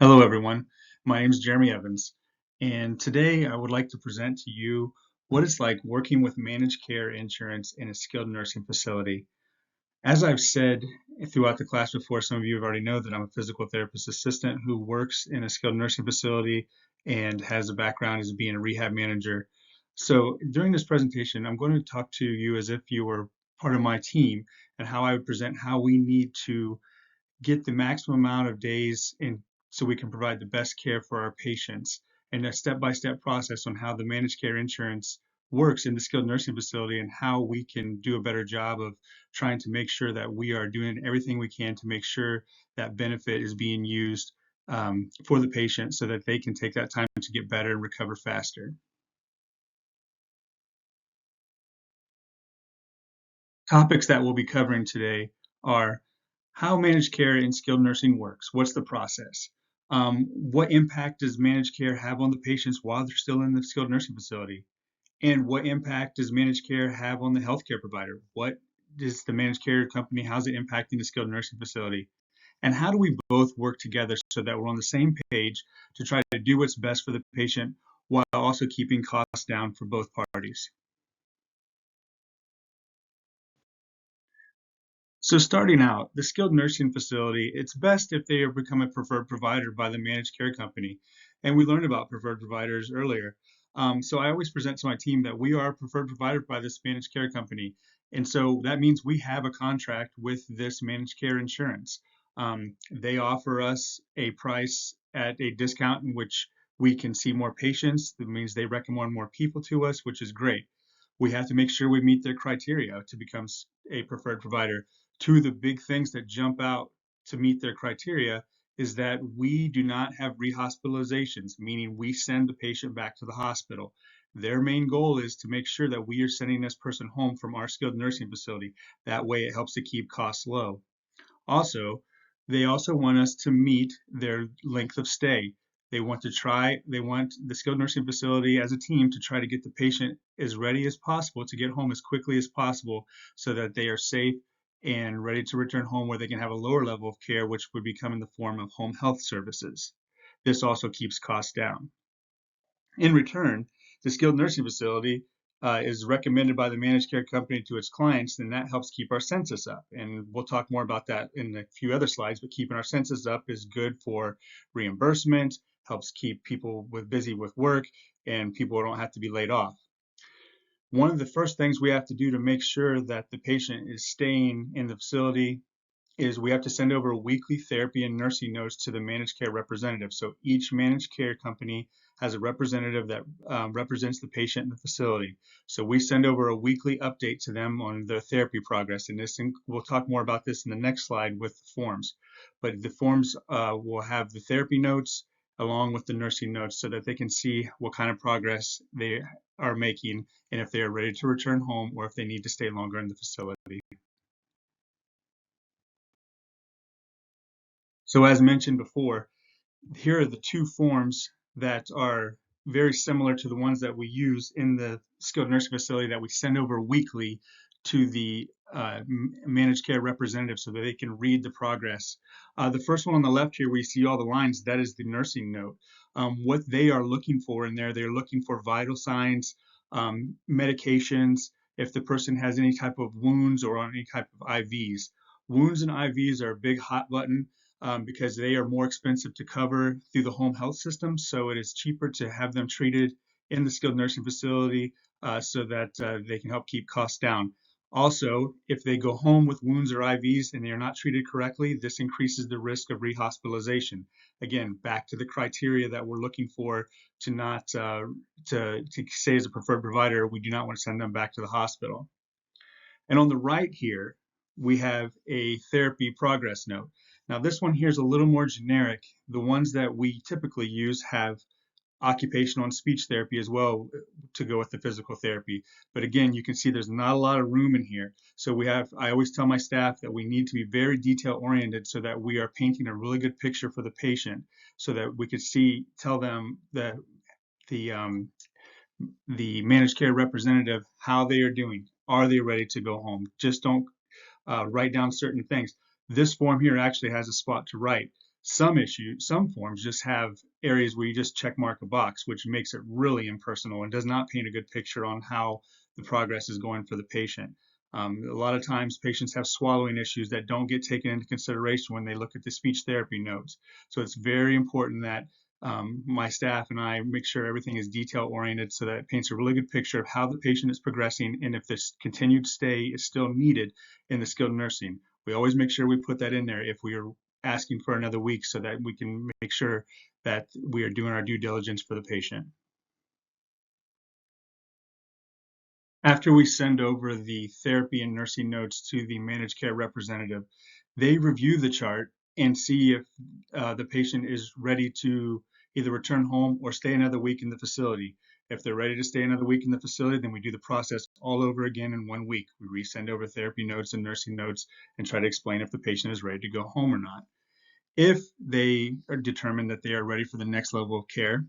Hello, everyone. My name is Jeremy Evans, and today I would like to present to you what it's like working with managed care insurance in a skilled nursing facility. As I've said throughout the class before, some of you have already know that I'm a physical therapist assistant who works in a skilled nursing facility and has a background as being a rehab manager. So during this presentation, I'm going to talk to you as if you were part of my team and how I would present how we need to get the maximum amount of days in so we can provide the best care for our patients, and a step-by-step process on how the managed care insurance works in the skilled nursing facility and how we can do a better job of trying to make sure that we are doing everything we can to make sure that benefit is being used for the patient so that they can take that time to get better and recover faster. Topics that we'll be covering today are how managed care in skilled nursing works. What's the process? What impact does managed care have on the patients while they're still in the skilled nursing facility? And what impact does managed care have on the healthcare provider? What is the managed care company? How's it impacting the skilled nursing facility? And how do we both work together so that we're on the same page to try to do what's best for the patient while also keeping costs down for both parties? So starting out, the skilled nursing facility, it's best if they become a preferred provider by the managed care company. And we learned about preferred providers earlier. So I always present to my team that we are a preferred provider by this managed care company. And so that means we have a contract with this managed care insurance. They offer us a price at a discount in which we can see more patients. That means they recommend more people to us, which is great. We have to make sure we meet their criteria to become a preferred provider. Two of the big things that jump out to meet their criteria is that we do not have rehospitalizations, meaning we send the patient back to the hospital. Their main goal is to make sure that we are sending this person home from our skilled nursing facility. That way, it helps to keep costs low. Also, they also want us to meet their length of stay. They want the skilled nursing facility as a team to try to get the patient as ready as possible to get home as quickly as possible so that they are safe and ready to return home where they can have a lower level of care, which would become in the form of home health services. This also keeps costs down. In return, the skilled nursing facility is recommended by the managed care company to its clients, and that helps keep our census up. And we'll talk more about that in a few other slides, but keeping our census up is good for reimbursement, helps keep people busy with work, and people don't have to be laid off. One of the first things we have to do to make sure that the patient is staying in the facility is we have to send over weekly therapy and nursing notes to the managed care representative. So each managed care company has a representative that represents the patient in the facility. So we send over a weekly update to them on their therapy progress. And we'll talk more about this in the next slide with the forms. But the forms will have the therapy notes along with the nursing notes so that they can see what kind of progress they are making and if they are ready to return home or if they need to stay longer in the facility. So as mentioned before, here are the two forms that are very similar to the ones that we use in the skilled nursing facility that we send over weekly to the managed care representative so that they can read the progress. The first one on the left here, we see all the lines, that is the nursing note. What they are looking for in there, they're looking for vital signs, medications, if the person has any type of wounds or on any type of IVs. Wounds and IVs are a big hot button because they are more expensive to cover through the home health system. So it is cheaper to have them treated in the skilled nursing facility so that they can help keep costs down. Also, if they go home with wounds or IVs and they are not treated correctly, this increases the risk of rehospitalization. Again, back to the criteria that we're looking for to not to say as a preferred provider, we do not want to send them back to the hospital. And on the right here, we have a therapy progress note. Now this one here is a little more generic. The ones that we typically use have occupational and speech therapy as well to go with the physical therapy. But again, you can see there's not a lot of room in here. So I always tell my staff that we need to be very detail oriented so that we are painting a really good picture for the patient so that we could tell them that the managed care representative how they are doing. Are they ready to go home? Just don't write down certain things. This form here actually has a spot to write. Some forms just have areas where you just check mark a box, which makes it really impersonal and does not paint a good picture on how the progress is going for the patient. A lot of times patients have swallowing issues that don't get taken into consideration when they look at the speech therapy notes. So it's very important that my staff and I make sure everything is detail oriented so that it paints a really good picture of how the patient is progressing and if this continued stay is still needed in the skilled nursing. We always make sure we put that in there if we are asking for another week so that we can make sure that we are doing our due diligence for the patient. After we send over the therapy and nursing notes to the managed care representative, they review the chart and see if the patient is ready to either return home or stay another week in the facility. If they're ready to stay another week in the facility, then we do the process all over again in 1 week. We resend over therapy notes and nursing notes and try to explain if the patient is ready to go home or not. If they are determined that they are ready for the next level of care,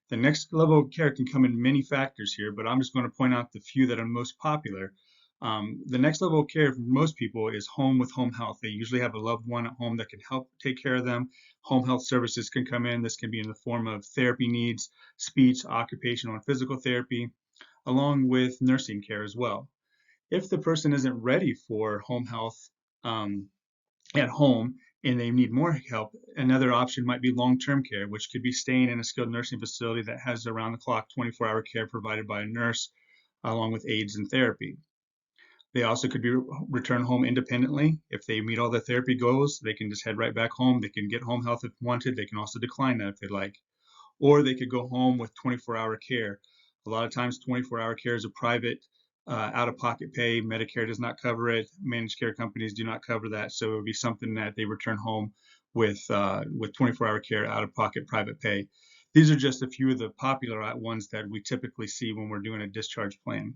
the next level of care can come in many factors here, but I'm just going to point out the few that are most popular. The next level of care for most people is home with home health. They usually have a loved one at home that can help take care of them. Home health services can come in. This can be in the form of therapy needs, speech, occupational, and physical therapy, along with nursing care as well. If the person isn't ready for home health, at home and they need more help, another option might be long-term care, which could be staying in a skilled nursing facility that has around-the-clock 24-hour care provided by a nurse along with aides and therapy. They also could be returned home independently. If they meet all their therapy goals, they can just head right back home. They can get home health if wanted. They can also decline that if they'd like. Or they could go home with 24-hour care. A lot of times 24-hour care is a private out-of-pocket pay. Medicare does not cover it. Managed care companies do not cover that. So it would be something that they return home with 24-hour care, out-of-pocket private pay. These are just a few of the popular ones that we typically see when we're doing a discharge plan.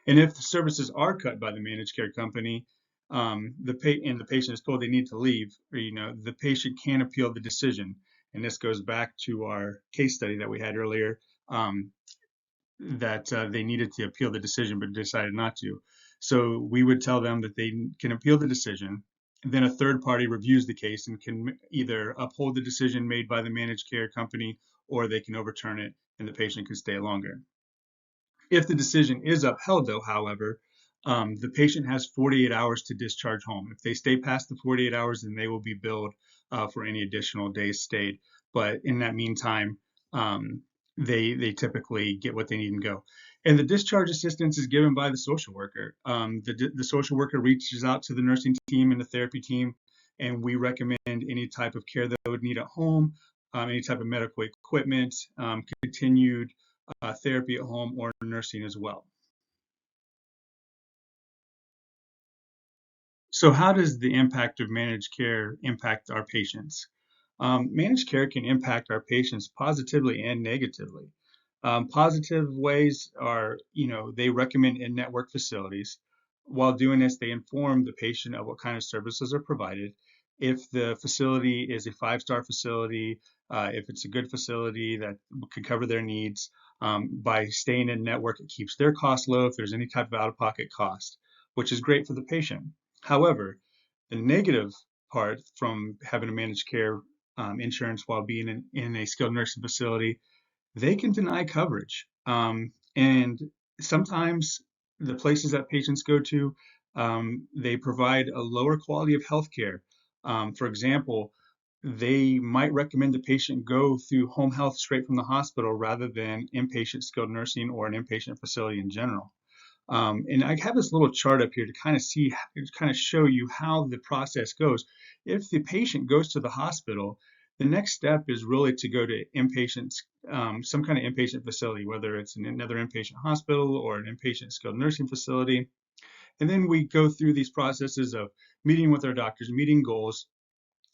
And if the services are cut by the managed care company, the patient is told they need to leave, or, the patient can appeal the decision. And this goes back to our case study that we had earlier, that they needed to appeal the decision but decided not to. So we would tell them that they can appeal the decision. Then a third party reviews the case and can either uphold the decision made by the managed care company or they can overturn it and the patient can stay longer. If the decision is upheld, though, however, the patient has 48 hours to discharge home. If they stay past the 48 hours, then they will be billed for any additional days stayed. But in that meantime, they typically get what they need and go. And the discharge assistance is given by the social worker. The social worker reaches out to the nursing team and the therapy team, and we recommend any type of care that they would need at home, any type of medical equipment, continued therapy at home, or nursing as well. So how does the impact of managed care impact our patients? Managed care can impact our patients positively and negatively. Positive ways are, they recommend in-network facilities. While doing this, they inform the patient of what kind of services are provided. If the facility is a five-star facility, if it's a good facility that could cover their needs, by staying in network, it keeps their costs low if there's any type of out-of-pocket cost, which is great for the patient. However, the negative part from having a managed care insurance while being in a skilled nursing facility, they can deny coverage. And sometimes the places that patients go to, they provide a lower quality of health care. For example, they might recommend the patient go through home health straight from the hospital rather than inpatient skilled nursing or an inpatient facility in general. And I have this little chart up here to kind of show you how the process goes. If the patient goes to the hospital, the next step is really to go to inpatient, some kind of inpatient facility, whether it's another inpatient hospital or an inpatient skilled nursing facility. And then we go through these processes of meeting with our doctors, meeting goals,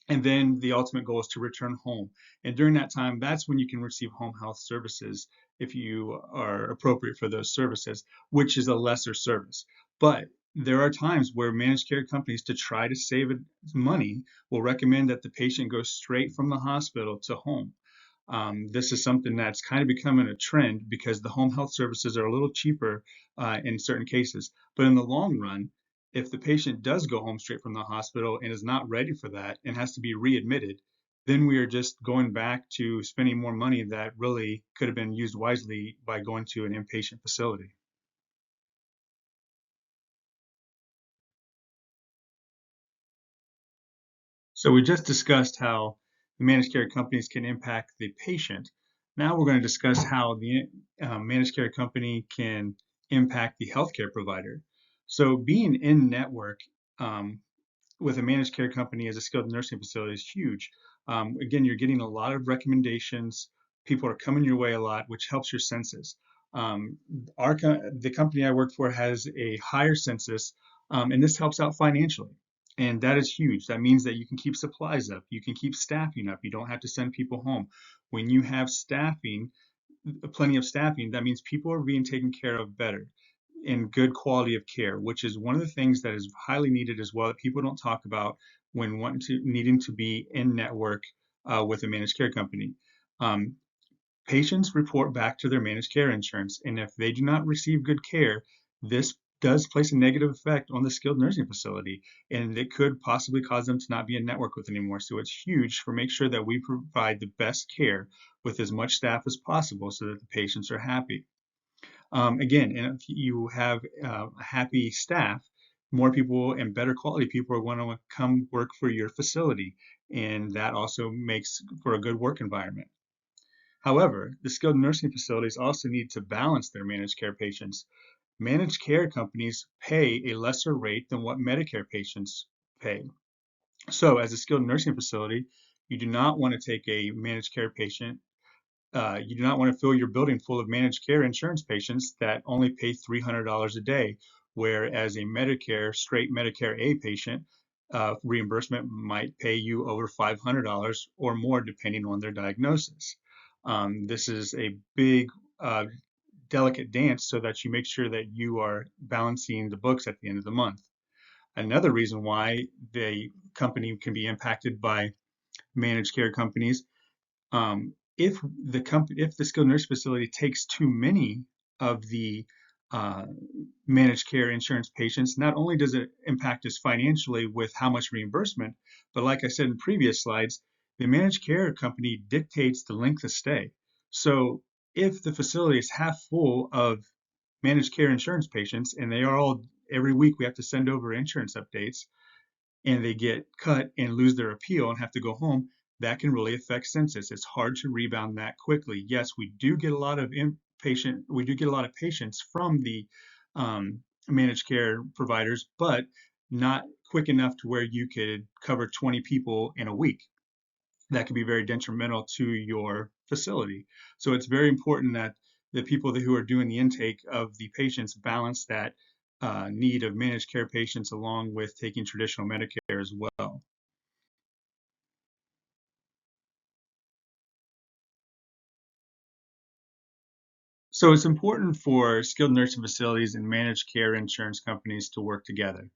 and then the ultimate goal is to return home. And during that time, that's when you can receive home health services if you are appropriate for those services, which is a lesser service. But there are times where managed care companies, to try to save money, will recommend that the patient go straight from the hospital to home. This is something that's kind of becoming a trend because the home health services are a little cheaper in certain cases. But in the long run, If the patient does go home straight from the hospital and is not ready for that and has to be readmitted, then we are just going back to spending more money that really could have been used wisely by going to an inpatient facility. So we just discussed how the managed care companies can impact the patient. Now we're going to discuss how the managed care company can impact the healthcare provider. So being in network with a managed care company as a skilled nursing facility is huge. Again, you're getting a lot of recommendations. People are coming your way a lot, which helps your census. Um, the company I work for has a higher census, and this helps out financially. And that is huge. That means that you can keep supplies up, you can keep staffing up, you don't have to send people home. When you have staffing, plenty of staffing, that means people are being taken care of better and good quality of care, which is one of the things that is highly needed as well that people don't talk about when wanting to needing to be in network with a managed care company. Um, Patients report back to their managed care insurance, and if they do not receive good care, this does place a negative effect on the skilled nursing facility, and it could possibly cause them to not be in network with anymore. So it's huge for make sure that we provide the best care with as much staff as possible so that the patients are happy. Again, and if you have happy staff, more people and better quality people are going to come work for your facility, and that also makes for a good work environment. However, the skilled nursing facilities also need to balance their managed care patients. Managed care companies pay a lesser rate than what Medicare patients pay. So, as a skilled nursing facility, you do not want to take a managed care patient. You do not want to fill your building full of managed care insurance patients that only pay $300 a day, whereas a straight Medicare A patient reimbursement might pay you over $500 or more, depending on their diagnosis. This is a big, uh, delicate dance so that you make sure that you are balancing the books at the end of the month. Another reason why the company can be impacted by managed care companies, if the skilled nurse facility takes too many of the uh, managed care insurance patients, not only does it impact us financially with how much reimbursement, but like I said in previous slides, the managed care company dictates the length of stay. So if the facility is half full of managed care insurance patients and they are all every week we have to send over insurance updates, and they get cut and lose their appeal and have to go home, that can really affect census. It's hard to rebound that quickly. Yes, we do get a lot of patients from the managed care providers, but not quick enough to where you could cover 20 people in a week. That could be very detrimental to your facility. So it's very important that the people who are doing the intake of the patients balance that need of managed care patients along with taking traditional Medicare as well. So it's important for skilled nursing facilities and managed care insurance companies to work together.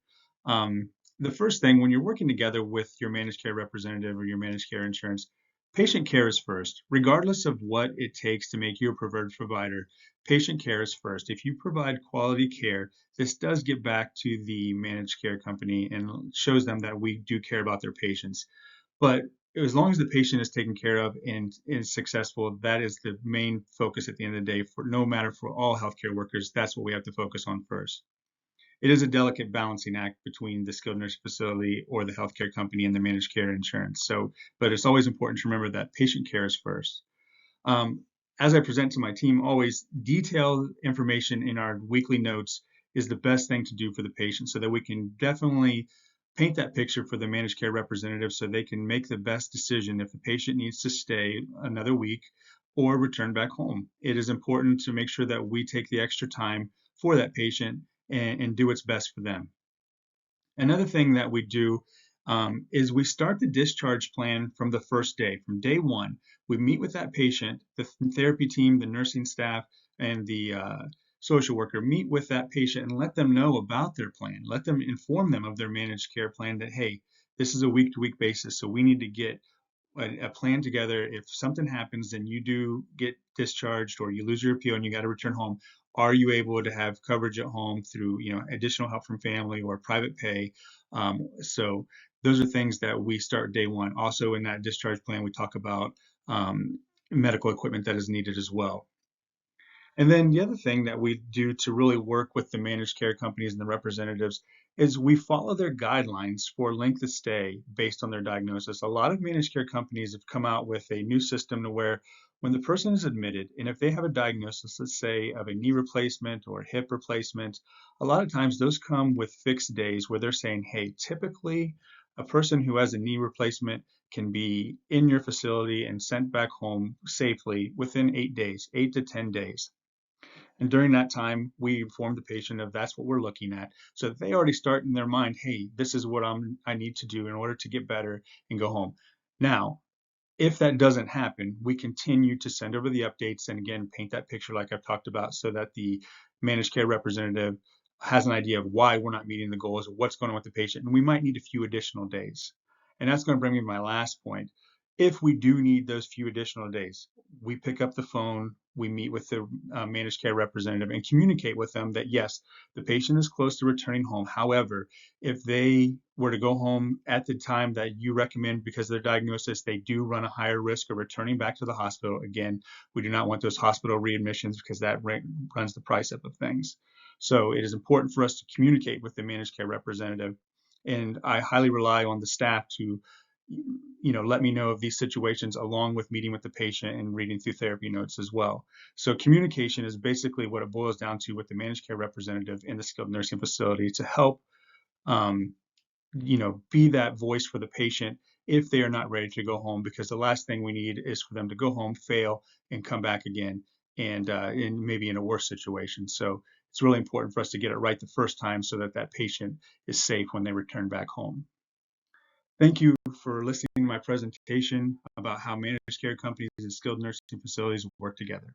The first thing, when you're working together with your managed care representative or your managed care insurance, patient care is first. Regardless of what it takes to make you a preferred provider, patient care is first. If you provide quality care, this does get back to the managed care company and shows them that we do care about their patients. But as long as the patient is taken care of and is successful, that is the main focus at the end of the day for no matter for all healthcare workers. That's what we have to focus on first. It is a delicate balancing act between the skilled nursing facility or the healthcare company and the managed care insurance. So, but it's always important to remember that patient care is first. Um, as I present to my team, always detailed information in our weekly notes is the best thing to do for the patient so that we can definitely paint that picture for the managed care representative so they can make the best decision if the patient needs to stay another week or return back home. It is important to make sure that we take the extra time for that patient and do what's best for them. Another thing that we do is we start the discharge plan from the first day, from day one. We meet with that patient, the therapy team, the nursing staff, and the social worker meet with that patient and let them know about their plan. Let them inform them of their managed care plan that, hey, this is a week to week basis, so we need to get a plan together. If something happens and you do get discharged or you lose your appeal and you got to return home, Are you able to have coverage at home through, additional help from family or private pay? So those are things that we start day one. Also in that discharge plan, we talk about medical equipment that is needed as well. And then the other thing that we do to really work with the managed care companies and the representatives is we follow their guidelines for length of stay based on their diagnosis. A lot of managed care companies have come out with a new system to where when the person is admitted, and if they have a diagnosis, let's say of a knee replacement or hip replacement, a lot of times those come with fixed days where they're saying, hey, typically a person who has a knee replacement can be in your facility and sent back home safely within 8 days, 8 to 10 days. And during that time, we inform the patient of that's what we're looking at, so that they already start in their mind, hey, this is what I need to do in order to get better and go home. Now, if that doesn't happen, we continue to send over the updates and again paint that picture like I've talked about, so that the managed care representative has an idea of why we're not meeting the goals, or what's going on with the patient, and we might need a few additional days. And that's going to bring me to my last point. If we do need those few additional days, we pick up the phone, we meet with the managed care representative and communicate with them that yes, the patient is close to returning home. However, if they were to go home at the time that you recommend because of their diagnosis, they do run a higher risk of returning back to the hospital. Again, we do not want those hospital readmissions because that runs the price up of things. So it is important for us to communicate with the managed care representative. And I highly rely on the staff to let me know of these situations along with meeting with the patient and reading through therapy notes as well. So communication is basically what it boils down to with the managed care representative in the skilled nursing facility to help um, be that voice for the patient if they are not ready to go home, because the last thing we need is for them to go home, fail, and come back again, and maybe in a worse situation. So it's really important for us to get it right the first time so that that patient is safe when they return back home. Thank you for listening to my presentation about how managed care companies and skilled nursing facilities work together.